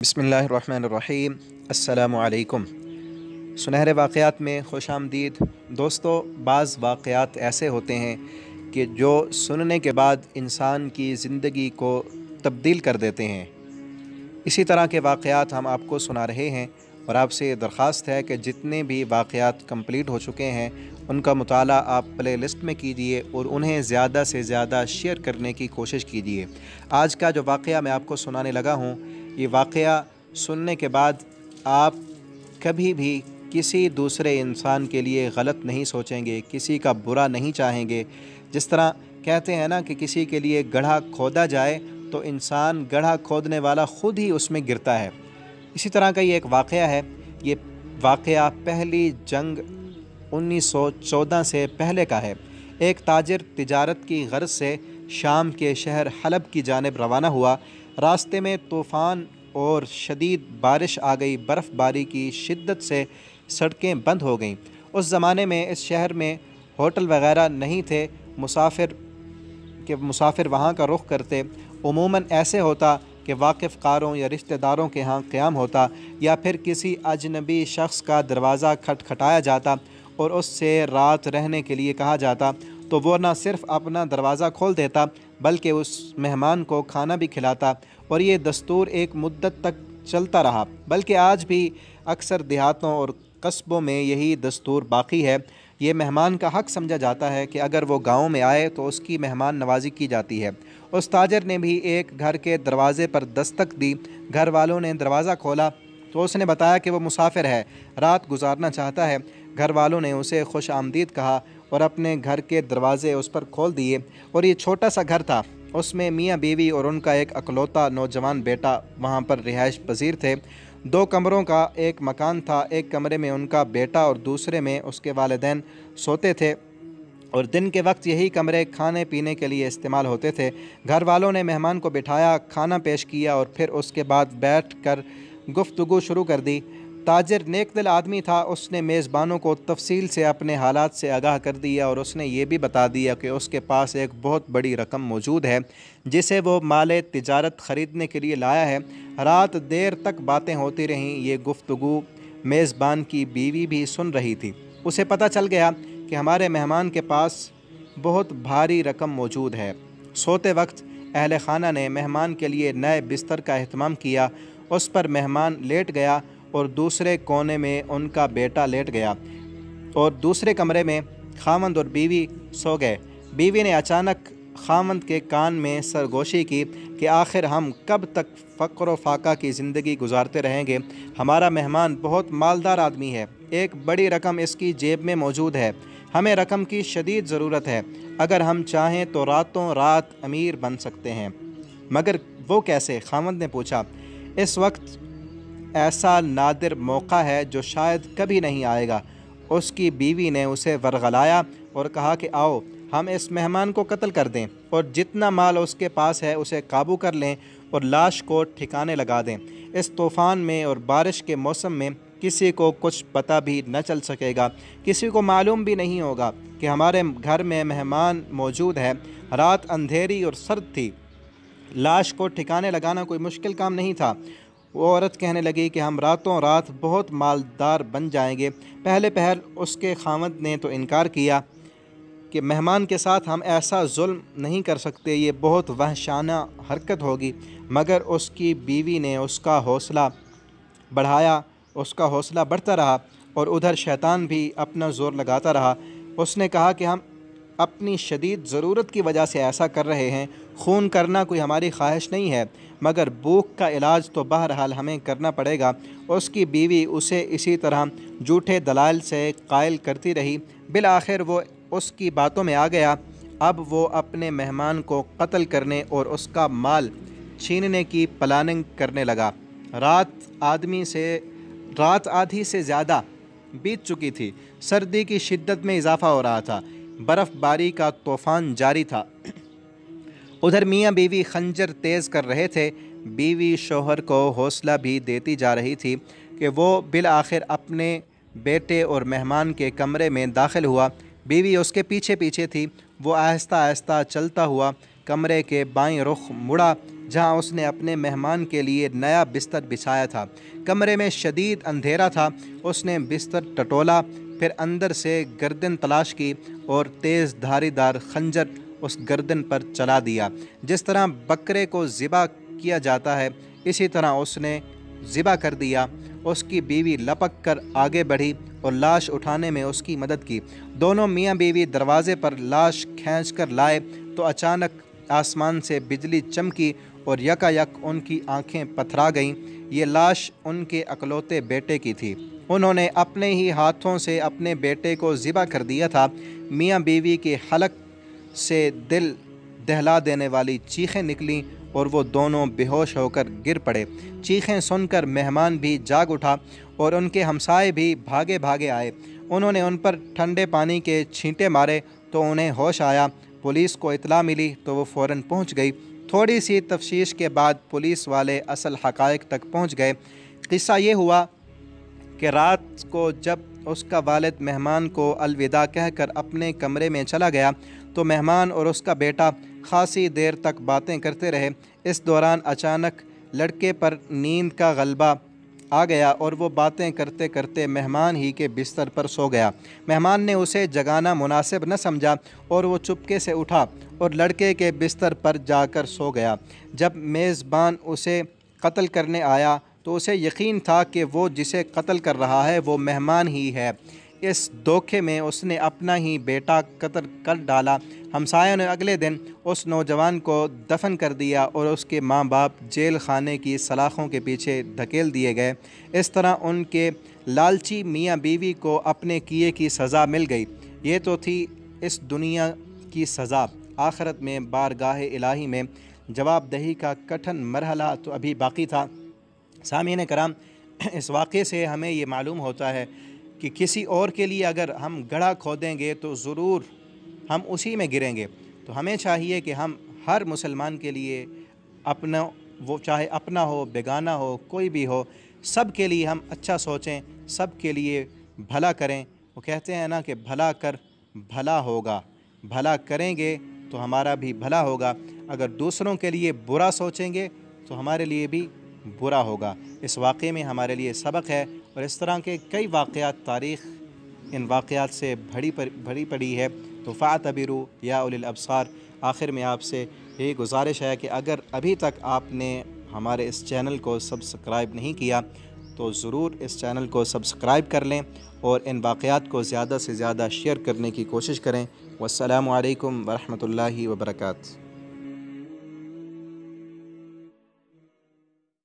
बिस्मिल्लाहिर्रहमानिर्रहीम। अस्सलामु अलैकुम। सुनहरे वाक़यात में खुश आमदीद। दोस्तों, बाज़ वाक़यात ऐसे होते हैं कि जो सुनने के बाद इंसान की ज़िंदगी को तब्दील कर देते हैं। इसी तरह के वाक़यात हम आपको सुना रहे हैं और आपसे दरख्वास्त है कि जितने भी वाक़यात कंप्लीट हो चुके हैं उनका मुताला आप प्ले लिस्ट में कीजिए और उन्हें ज़्यादा से ज़्यादा शेयर करने की कोशिश कीजिए। आज का जो वाक़या मैं आपको सुनाने लगा हूँ, ये वाक़या सुनने के बाद आप कभी भी किसी दूसरे इंसान के लिए गलत नहीं सोचेंगे, किसी का बुरा नहीं चाहेंगे। जिस तरह कहते हैं ना कि किसी के लिए गड्ढा खोदा जाए तो इंसान गड्ढा खोदने वाला ख़ुद ही उसमें गिरता है। इसी तरह का ये एक वाक़या है। ये वाक़या पहली जंग 1914 से पहले का है। एक ताजिर तिजारत की गर्ज से शाम के शहर हलब की जानिब रवाना हुआ। रास्ते में तूफ़ान और शदीद बारिश आ गई। बर्फ़बारी की शिद्दत से सड़कें बंद हो गईं। उस ज़माने में इस शहर में होटल वग़ैरह नहीं थे। मुसाफिर वहाँ का रुख करते उमूमन ऐसे होता कि वाकिफ़ कारों या रिश्तेदारों के यहाँ क़याम होता या फिर किसी अजनबी शख्स का दरवाज़ा खटखटाया जाता और उससे रात रहने के लिए कहा जाता, तो वो न सिर्फ़ अपना दरवाज़ा खोल देता बल्कि उस मेहमान को खाना भी खिलाता। और ये दस्तूर एक मुद्दत तक चलता रहा, बल्कि आज भी अक्सर देहातों और कस्बों में यही दस्तूर बाकी है। ये मेहमान का हक़ समझा जाता है कि अगर वो गांव में आए तो उसकी मेहमान नवाजी की जाती है। उस ताजर ने भी एक घर के दरवाज़े पर दस्तक दी। घर वालों ने दरवाज़ा खोला तो उसने बताया कि वो मुसाफिर है, रात गुजारना चाहता है। घर वालों ने उसे खुश आमदीद कहा और अपने घर के दरवाज़े उस पर खोल दिए। और ये छोटा सा घर था, उसमें मियाँ बीवी और उनका एक अकलौता नौजवान बेटा वहाँ पर रिहाइश पजीर थे। 2 कमरों का एक मकान था। एक कमरे में उनका बेटा और दूसरे में उसके वालिदैन सोते थे और दिन के वक्त यही कमरे खाने पीने के लिए इस्तेमाल होते थे। घर वालों ने मेहमान को बिठाया, खाना पेश किया और फिर उसके बाद बैठ कर गुफ्तगू शुरू कर दी। ताजिर नेक दिल आदमी था। उसने मेज़बानों को तफसील से अपने हालात से आगाह कर दिया और उसने ये भी बता दिया कि उसके पास एक बहुत बड़ी रकम मौजूद है जिसे वो माले तिजारत ख़रीदने के लिए लाया है। रात देर तक बातें होती रहीं। ये गुफ्तगू मेज़बान की बीवी भी सुन रही थी। उसे पता चल गया कि हमारे मेहमान के पास बहुत भारी रकम मौजूद है। सोते वक्त अहले खाना ने मेहमान के लिए नए बिस्तर का एहतमाम किया। उस पर मेहमान लेट गया और दूसरे कोने में उनका बेटा लेट गया और दूसरे कमरे में खामंद और बीवी सो गए। बीवी ने अचानक खामंद के कान में सरगोशी की कि आखिर हम कब तक फ़क्र व फाका की ज़िंदगी गुजारते रहेंगे। हमारा मेहमान बहुत मालदार आदमी है, एक बड़ी रकम इसकी जेब में मौजूद है। हमें रकम की शदीद ज़रूरत है। अगर हम चाहें तो रातों रात अमीर बन सकते हैं। मगर वो कैसे? खामंद ने पूछा। इस वक्त ऐसा नादिर मौका है जो शायद कभी नहीं आएगा। उसकी बीवी ने उसे वरगलाया और कहा कि आओ हम इस मेहमान को कत्ल कर दें और जितना माल उसके पास है उसे काबू कर लें और लाश को ठिकाने लगा दें। इस तूफ़ान में और बारिश के मौसम में किसी को कुछ पता भी न चल सकेगा, किसी को मालूम भी नहीं होगा कि हमारे घर में मेहमान मौजूद है। रात अंधेरी और सर्द थी। लाश को ठिकाने लगाना कोई मुश्किल काम नहीं था। वो औरत कहने लगी कि हम रातों रात बहुत मालदार बन जाएंगे। पहले पहल उसके खामद ने तो इनकार किया कि मेहमान के साथ हम ऐसा जुल्म नहीं कर सकते, ये बहुत वहशाना हरकत होगी। मगर उसकी बीवी ने उसका हौसला बढ़ाया। उसका हौसला बढ़ता रहा और उधर शैतान भी अपना ज़ोर लगाता रहा। उसने कहा कि हम अपनी शदीद ज़रूरत की वजह से ऐसा कर रहे हैं। खून करना कोई हमारी ख्वाहिश नहीं है, मगर भूख का इलाज तो बहरहाल हमें करना पड़ेगा। उसकी बीवी उसे इसी तरह झूठे दलाल से कायल करती रही। बिल आखिर वो उसकी बातों में आ गया। अब वो अपने मेहमान को कत्ल करने और उसका माल छीनने की प्लानिंग करने लगा। रात आधी से ज़्यादा बीत चुकी थी। सर्दी की शिद्दत में इजाफ़ा हो रहा था। बर्फ़बारी का तूफ़ान जारी था। उधर मियाँ बीवी खंजर तेज़ कर रहे थे। बीवी शोहर को हौसला भी देती जा रही थी कि वो बिल आखिर अपने बेटे और मेहमान के कमरे में दाखिल हुआ। बीवी उसके पीछे पीछे थी। वो आहिस्ता आहिस्ता चलता हुआ कमरे के बाईं रुख मुड़ा। جہاں اس نے اپنے مہمان کے لیے نیا بستر بچھایا تھا۔ کمرے میں شدید اندھیرا تھا۔ اس نے بستر ٹٹولا، پھر اندر سے گردن تلاش کی اور تیز دھاری دار خنجر اس گردن پر چلا دیا۔ جس طرح بکرے کو ذبح کیا جاتا ہے اسی طرح اس نے ذبح کر دیا۔ اس کی بیوی لپک کر آگے بڑھی اور لاش اٹھانے میں اس کی مدد کی۔ دونوں میاں بیوی دروازے پر لاش کھینچ کر لائے تو اچانک آسمان سے بجلی چمکی اور یکایک ان کی آنکھیں پتھرا گئیں۔ یہ لاش ان کے اکلوتے بیٹے کی تھی۔ انہوں نے اپنے ہی ہاتھوں سے اپنے بیٹے کو ذبح کر دیا تھا۔ میاں بیوی کے حلق سے دل دہلا دینے والی چیخیں نکلیں اور وہ دونوں بے ہوش ہو کر گر پڑے۔ چیخیں سن کر مہمان بھی جاگ اٹھا اور ان کے ہمسائے بھی بھاگے بھاگے آئے۔ انہوں نے ان پر ٹھنڈے پانی کے چھینٹے مارے تو انہیں ہوش آیا۔ پولیس کو اطلاع ملی تو وہ فوراً پہنچ گئی۔ تھوڑی سی تفتیش کے بعد پولیس والے اصل حقائق تک پہنچ گئے۔ قصہ یہ ہوا کہ رات کو جب اس کا والد مہمان کو الوداع کہہ کر اپنے کمرے میں چلا گیا تو مہمان اور اس کا بیٹا خاصی دیر تک باتیں کرتے رہے۔ اس دوران اچانک لڑکے پر نیند کا غلبہ آ گیا اور وہ باتیں کرتے کرتے مہمان ہی کے بستر پر سو گیا۔ مہمان نے اسے جگانا مناسب نہ سمجھا اور وہ چپکے سے اٹھا اور لڑکے کے بستر پر جا کر سو گیا۔ جب میزبان اسے قتل کرنے آیا تو اسے یقین تھا کہ وہ جسے قتل کر رہا ہے وہ مہمان ہی ہے۔ اس دھوکے میں اس نے اپنا ہی بیٹا قتل کر ڈالا۔ ہمسایوں نے اگلے دن اس نوجوان کو دفن کر دیا اور اس کے ماں باپ جیل خانے کی سلاخوں کے پیچھے دھکیل دیے گئے۔ اس طرح ان کے لالچی میاں بیوی کو اپنے کیے کی سزا مل گئی۔ یہ تو تھی اس دنیا کی سزا، آخرت میں بارگاہ الہی میں جواب دہی کا کٹھن مرحلہ تو ابھی باقی تھا۔ سامعین کرام، اس واقعے سے ہمیں یہ معلوم ہوتا ہے کہ کسی اور کے لیے اگر ہم گڑھا کھودیں گے تو ضرور ہم اسی میں گریں گے۔ تو ہمیں چاہیے کہ ہم ہر مسلمان کے لیے اپنا، وہ چاہے اپنا ہو بیگانہ ہو کوئی بھی ہو، سب کے لیے ہم اچھا سوچیں، سب کے لیے بھلا کریں۔ وہ کہتے ہیں نا کہ بھلا کر بھلا ہوگا، بھلا کریں گے تو ہمارا بھی بھلا ہوگا، اگر دوسروں کے لیے برا سوچیں گے تو ہمارے لیے بھی برا ہوگا۔ اس واقعے میں ہمارے لیے سبق ہے اور اس طرح کے کئی واقعات تاریخ ان واقعات سے بھری پڑی ہے۔ تو فاعتبروا یا اولی الابصار، آخر میں آپ سے یہ گزارش ہے کہ اگر ابھی تک آپ نے ہمارے اس چینل کو سبسکرائب نہیں کیا تو ضرور اس چینل کو سبسکرائب کر لیں اور ان واقعات کو زیادہ سے زیادہ شیئر کرنے کی کوشش کریں۔ والسلام علیکم ورحمۃ اللہ وبرکاتہ۔